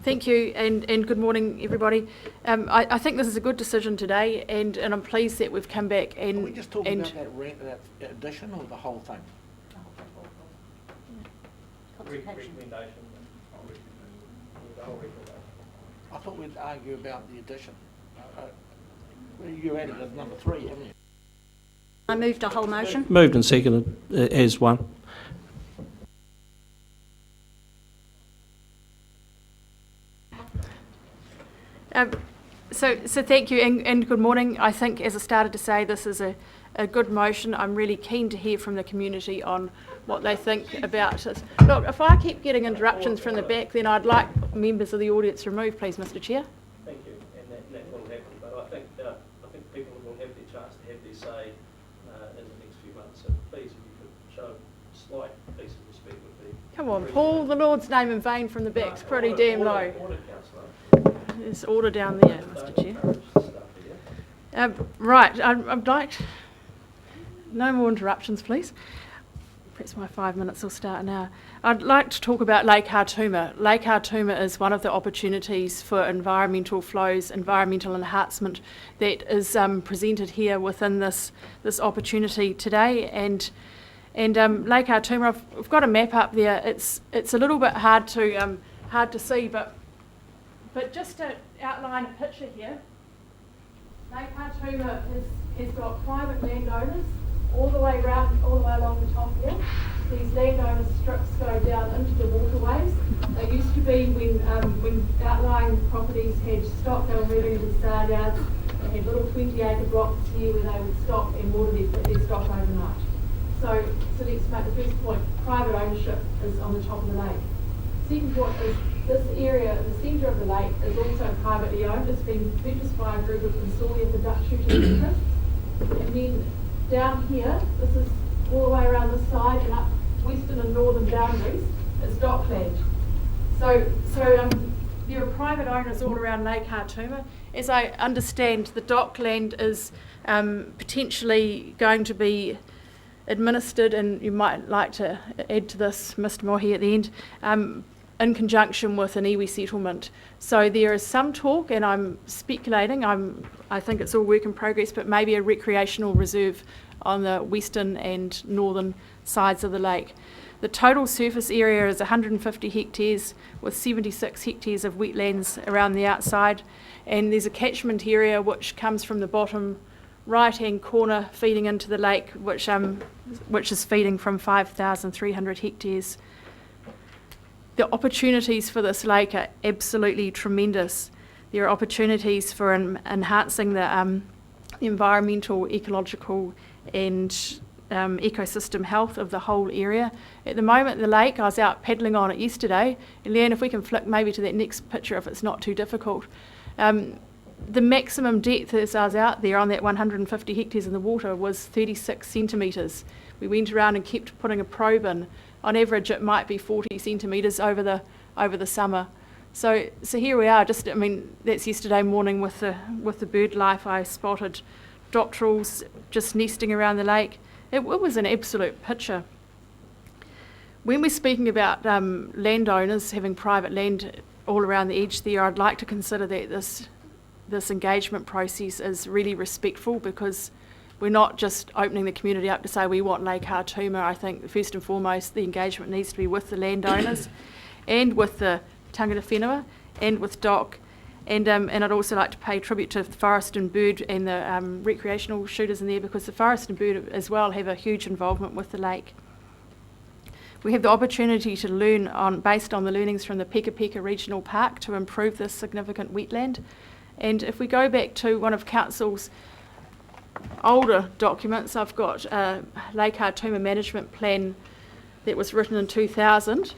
Thank you, and good morning, everybody. I think this is a good decision today, and I'm pleased that we've come back and... Are we just talking about that addition or the whole thing? Recommendation. I thought we'd argue about the addition. You added as number 3, haven't you? I moved a whole motion. Moved and seconded as one. So thank you, and good morning. I think, as I started to say, this is a good motion. I'm really keen to hear from the community on what they think about it. Look, if I keep getting interruptions from the back, then I'd like members of the audience removed, please, Mr. Chair. Thank you, and that will happen. But I think people will have their chance to have their say in the next few months. So please, if you could show a slight piece of respect, would be. Come on, Paul. The Lord's name in vain from the back's pretty damn low. Order, Councillor. There's order down there, Mr. Chair. Right, I'd like no more interruptions, please. Perhaps my 5 minutes will start now. I'd like to talk about Lake Hartuma. Lake Hartuma is one of the opportunities for environmental flows, environmental enhancement that is presented here within this opportunity today. And Lake Hartuma, I've got a map up there. It's a little bit hard to see, but just to outline a picture here, Lake Hartuma has got private landowners all the way along the top here. These landowner strips go down into the waterways. They used to be when outlying properties had stock, they were moving into sale yards. They had little 20-acre blocks here where they would stop and water their stock overnight. So let's make the first point. Private ownership is on the top of the lake. Second point is this area in the centre of the lake is also privately owned. It's been purchased by a group of consortia for duck shooting interests. And then down here, this is all the way around this side and up western and northern boundaries, is dockland. So there are private owners all around Lake Hartuma. As I understand, the dockland is potentially going to be administered, and you might like to add to this, Mr. Mohi, at the end, in conjunction with an iwi settlement. So there is some talk, and I'm speculating, I think it's all work in progress, but maybe a recreational reserve on the western and northern sides of the lake. The total surface area is 150 hectares with 76 hectares of wetlands around the outside, and there's a catchment area which comes from the bottom right-hand corner feeding into the lake, which is feeding from 5,300 hectares. The opportunities for this lake are absolutely tremendous. There are opportunities for enhancing the environmental, ecological and ecosystem health of the whole area. At the moment, the lake, I was out paddling on it yesterday, and Leanne, if we can flick maybe to that next picture if it's not too difficult. The maximum depth as I was out there on that 150 hectares in the water was 36 centimetres. We went around and kept putting a probe in. On average, it might be 40 centimetres over the summer. So here we are. That's yesterday morning with the bird life. I spotted dotterels just nesting around the lake. It was an absolute picture. When we're speaking about landowners having private land all around the edge there, I'd like to consider that this engagement process is really respectful, because we're not just opening the community up to say we want Lake Hartuma. I think first and foremost the engagement needs to be with the landowners and with the tangata whenua and with DOC, and I'd also like to pay tribute to the forest and bird and the recreational shooters in there, because the forest and bird as well have a huge involvement with the lake. We have the opportunity to learn based on the learnings from the Peka Peka Regional Park to improve this significant wetland. And if we go back to one of Council's older documents, I've got a Lake Hartuma management plan that was written in 2000,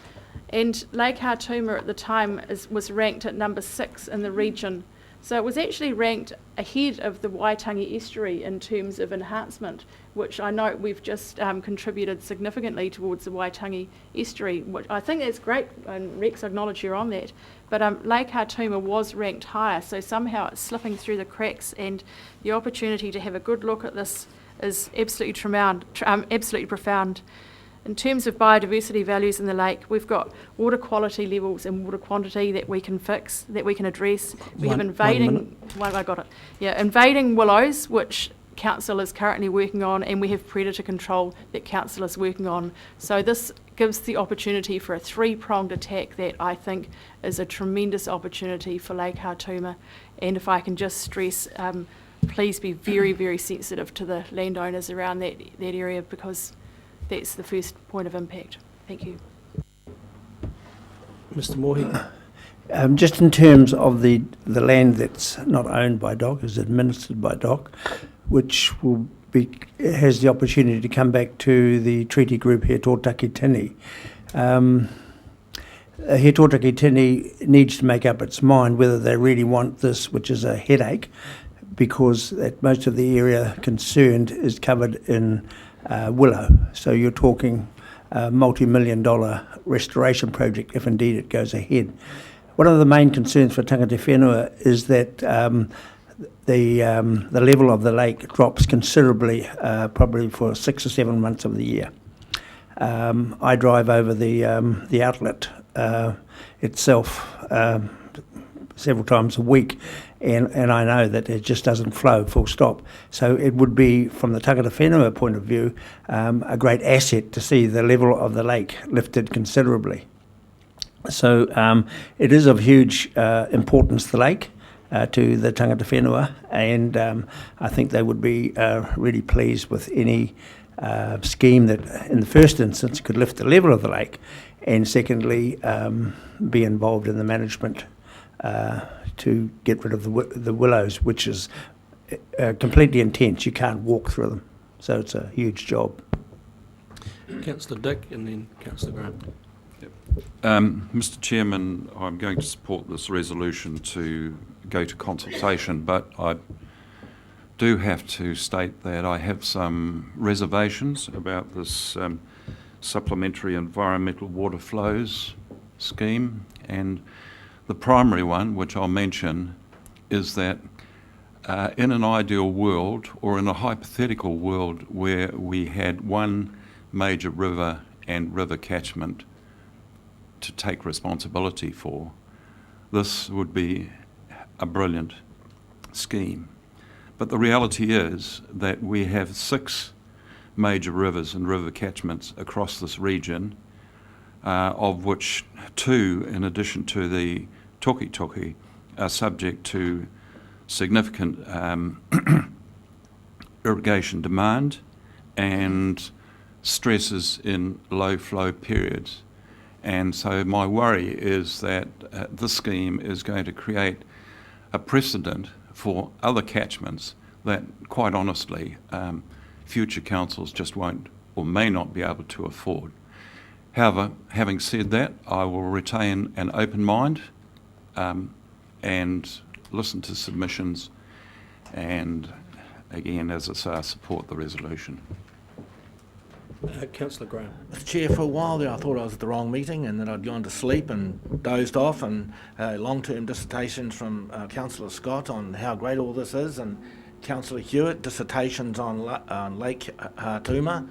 and Lake Hartuma at the time was ranked at number 6 in the region. So it was actually ranked ahead of the Waitangi estuary in terms of enhancement, which I know we've just contributed significantly towards the Waitangi estuary, which I think that's great, and Rex, I acknowledge you're on that. But Lake Hartuma was ranked higher, so somehow it's slipping through the cracks, and the opportunity to have a good look at this is absolutely profound. In terms of biodiversity values in the lake, we've got water quality levels and water quantity that we can fix, that we can address. We have invading willows, which council is currently working on, and we have predator control that council is working on. So this gives the opportunity for a three-pronged attack that I think is a tremendous opportunity for Lake Hartuma. And if I can just stress, please be very, very sensitive to the landowners around that area, because that's the first point of impact. Thank you. Mr. Mohi. Just in terms of the land that's not owned by DOC, is administered by DOC, which has the opportunity to come back to the treaty group He Tōtaki Tini. He Tōtaki Tini needs to make up its mind whether they really want this, which is a headache, because most of the area concerned is covered in willow. So you're talking a multi-million-dollar restoration project if indeed it goes ahead. One of the main concerns for tangata whenua is that the level of the lake drops considerably, probably for 6 or 7 months of the year. I drive over the outlet itself several times a week, and I know that it just doesn't flow full stop. So it would be, from the tangata whenua point of view, a great asset to see the level of the lake lifted considerably. So it is of huge importance, the lake, to the tangata whenua, and I think they would be really pleased with any scheme that, in the first instance, could lift the level of the lake, and secondly, be involved in the management to get rid of the willows, which is completely intense. You can't walk through them, so it's a huge job. Councillor Dick and then Councillor Grant. Mr. Chairman, I'm going to support this resolution to go to consultation, but I do have to state that I have some reservations about this supplementary environmental water flows scheme, and the primary one, which I'll mention, is that in an ideal world, or in a hypothetical world where we had one major river and river catchment to take responsibility for, this would be a brilliant scheme. But the reality is that we have 6 major rivers and river catchments across this region, of which 2, in addition to the Toki, are subject to significant irrigation demand and stresses in low flow periods. And so my worry is that this scheme is going to create a precedent for other catchments that, quite honestly, future councils just won't or may not be able to afford. However, having said that, I will retain an open mind and listen to submissions, and again, as I say, I support the resolution. Councillor Grant. Mr. Chair, for a while there I thought I was at the wrong meeting and that I'd gone to sleep and dozed off, and long-term dissertations from Councillor Scott on how great all this is, and Councillor Hewitt dissertations on Lake Hartuma.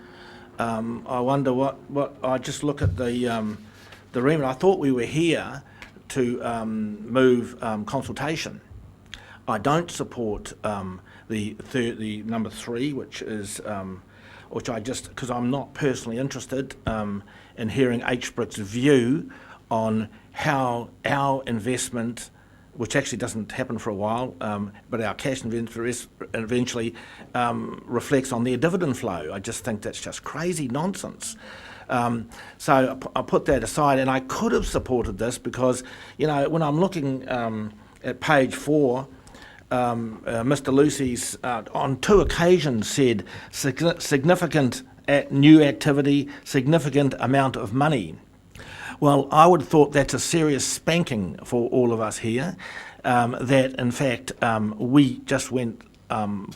I wonder what I just look at the remit. I thought we were here to move consultation. I don't support the number 3, which is which I just, because I'm not personally interested in hearing HBRC's view on how our investment, which actually doesn't happen for a while, but our cash investment eventually reflects on their dividend flow. I just think that's just crazy nonsense. So I put that aside, and I could have supported this because, you know, when I'm looking at page 4, Mr. Lucy's on 2 occasions said significant new activity, significant amount of money. Well, I would have thought that's a serious spanking for all of us here, that in fact we just went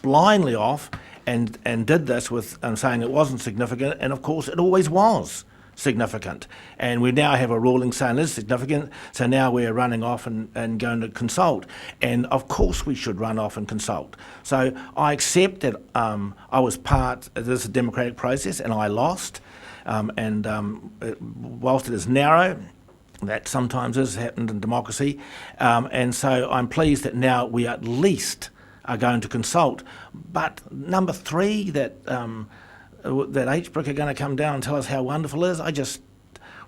blindly off and did this with saying it wasn't significant, and of course it always was significant, and we now have a ruling saying it is significant, so now we're running off and going to consult, and of course we should run off and consult. So I accept that I was part of this democratic process and I lost, Whilst it is narrow, that sometimes has happened in democracy, and so I'm pleased that now we at least are going to consult. But number 3, that HBRC are going to come down and tell us how wonderful it is,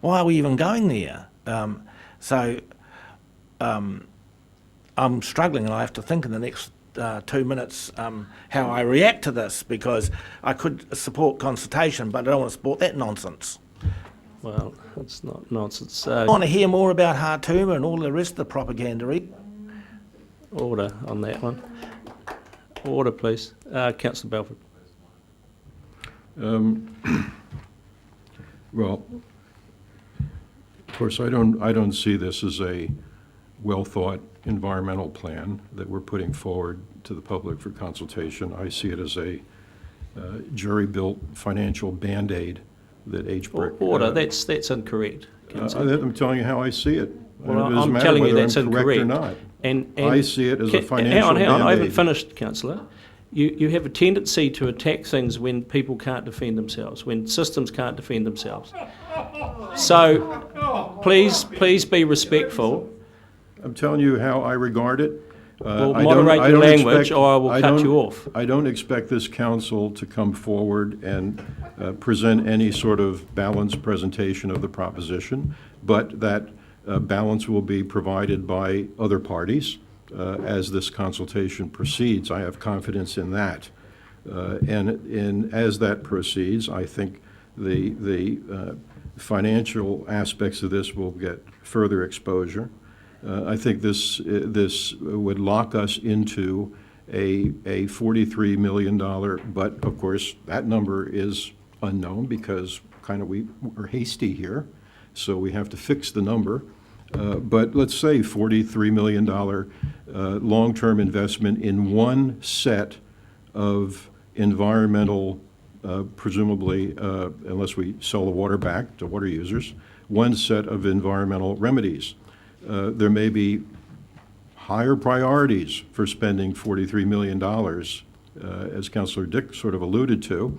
why are we even going there? I'm struggling, and I have to think in the next 2 minutes how I react to this, because I could support consultation, but I don't want to support that nonsense. Well, it's not nonsense. I want to hear more about Hartuma and all the rest of the propaganda. Order on that one. Order, please. Councillor Belford. Well, of course, I don't see this as a well-thought environmental plan that we're putting forward to the public for consultation. I see it as a jury-built financial Band-Aid that HBRC... Order, that's incorrect, Councillor. I'm telling you how I see it. Well, It doesn't I'm matter telling you whether that's I'm correct incorrect. or not. And I see it as a financial hang on, I haven't Band-Aid. finished, Councillor. You have a tendency to attack things when people can't defend themselves, when systems can't defend themselves. So please be respectful. I'm telling you how I regard it. Well, I moderate don't your language expect- or I will cut don't- you off. I don't expect this council to come forward and present any sort of balanced presentation of the proposition, but that balance will be provided by other parties as this consultation proceeds. I have confidence in that. And as that proceeds, I think the financial aspects of this will get further exposure. I think this would lock us into a $43 million, but of course that number is unknown because we're hasty here, so we have to fix the number. But let's say $43 million long-term investment in one set of environmental, presumably, unless we sell the water back to water users, one set of environmental remedies. There may be higher priorities for spending $43 million, as Councillor Dick sort of alluded to,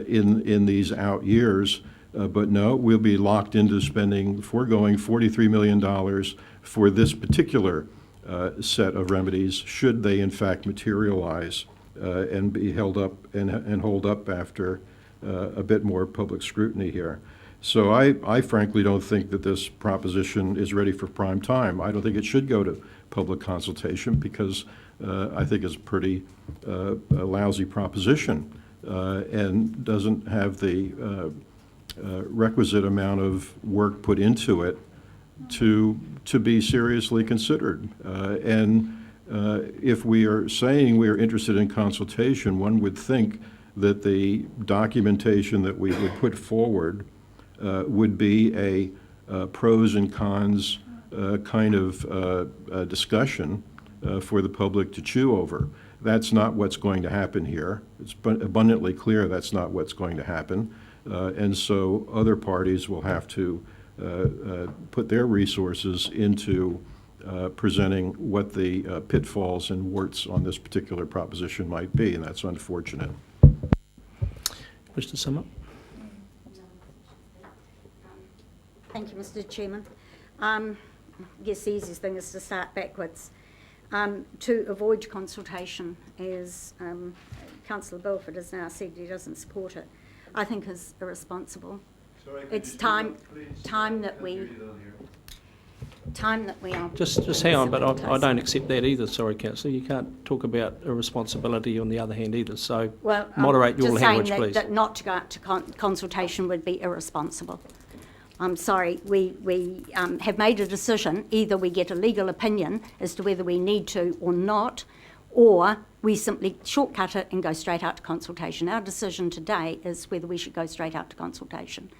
in these out years. But no, we'll be locked into foregoing $43 million for this particular set of remedies, should they in fact materialize and be held up and hold up after a bit more public scrutiny here. So I frankly don't think that this proposition is ready for prime time. I don't think it should go to public consultation because I think it's a pretty lousy proposition and doesn't have the requisite amount of work put into it to be seriously considered. If we are saying we are interested in consultation, one would think that the documentation that we would put forward would be a pros and cons kind of discussion for the public to chew over. That's not what's going to happen here. It's abundantly clear that's not what's going to happen. And so other parties will have to put their resources into presenting what the pitfalls and warts on this particular proposition might be, and that's unfortunate. Wish to sum up? Thank you, Mr. Chairman. I guess the easiest thing is to start backwards. To avoid consultation, as Councillor Belford has now said he doesn't support it, I think is irresponsible. Sorry, it's time that we are... Just hang on, but I don't accept that either, sorry, Councillor. You can't talk about irresponsibility on the other hand either, so moderate your language, please. That not to go out to consultation would be irresponsible. I'm sorry, we have made a decision. Either we get a legal opinion as to whether we need to or not, or we simply shortcut it and go straight out to consultation. Our decision today is whether we should go straight out to consultation.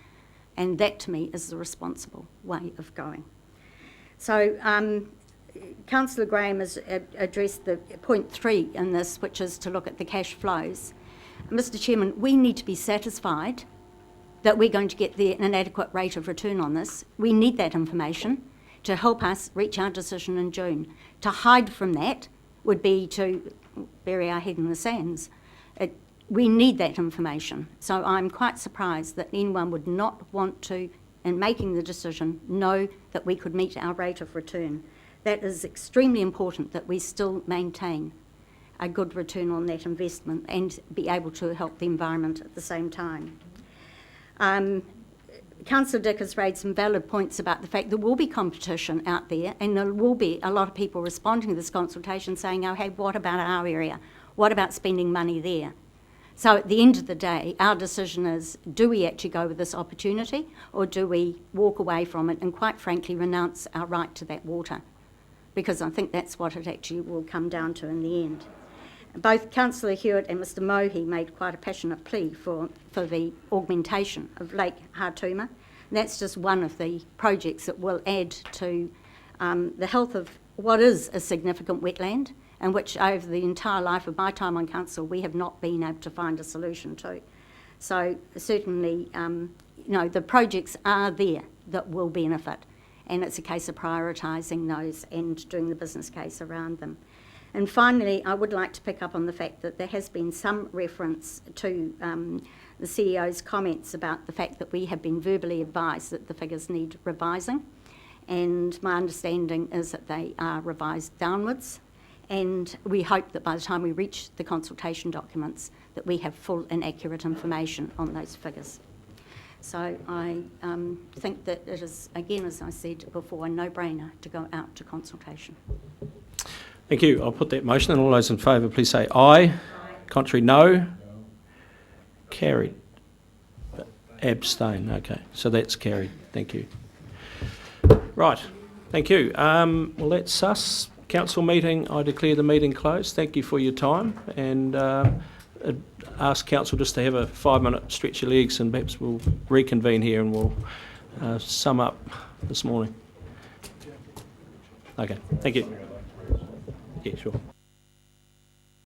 And that, to me, is the responsible way of going. So, Councillor Graham has addressed the point 3 in this, which is to look at the cash flows. Mr. Chairman, we need to be satisfied that we're going to get an adequate rate of return on this. We need that information to help us reach our decision in June. To hide from that would be to bury our head in the sands. we need that information. So I'm quite surprised that anyone would not want to, in making the decision, know that we could meet our rate of return. That is extremely important, that we still maintain a good return on that investment and be able to help the environment at the same time. Councillor Dick has raised some valid points about the fact there will be competition out there, and there will be a lot of people responding to this consultation saying, oh, hey, what about our area? What about spending money there? So at the end of the day, our decision is, do we actually go with this opportunity, or do we walk away from it and, quite frankly, renounce our right to that water? Because I think that's what it actually will come down to in the end. Both Councillor Hewitt and Mr Mohi made quite a passionate plea for the augmentation of Lake Hartuma. And that's just one of the projects that will add to the health of what is a significant wetland, and which over the entire life of my time on council we have not been able to find a solution to. So certainly, the projects are there that will benefit, and it's a case of prioritising those and doing the business case around them. And finally, I would like to pick up on the fact that there has been some reference to the CEO's comments about the fact that we have been verbally advised that the figures need revising, and my understanding is that they are revised downwards, and we hope that by the time we reach the consultation documents that we have full and accurate information on those figures. So I think that it is, again, as I said before, a no-brainer to go out to consultation. Thank you. I'll put that motion, and all those in favour please say aye. Aye. Contrary, no. Carried. Abstain. Okay, so that's carried. Thank you. Right, thank you. Well, that's us. Council meeting, I declare the meeting closed. Thank you for your time, and ask council just to have a 5-minute stretch your legs, and perhaps we'll reconvene here and we'll sum up this morning. Okay, thank you. Yeah, sure.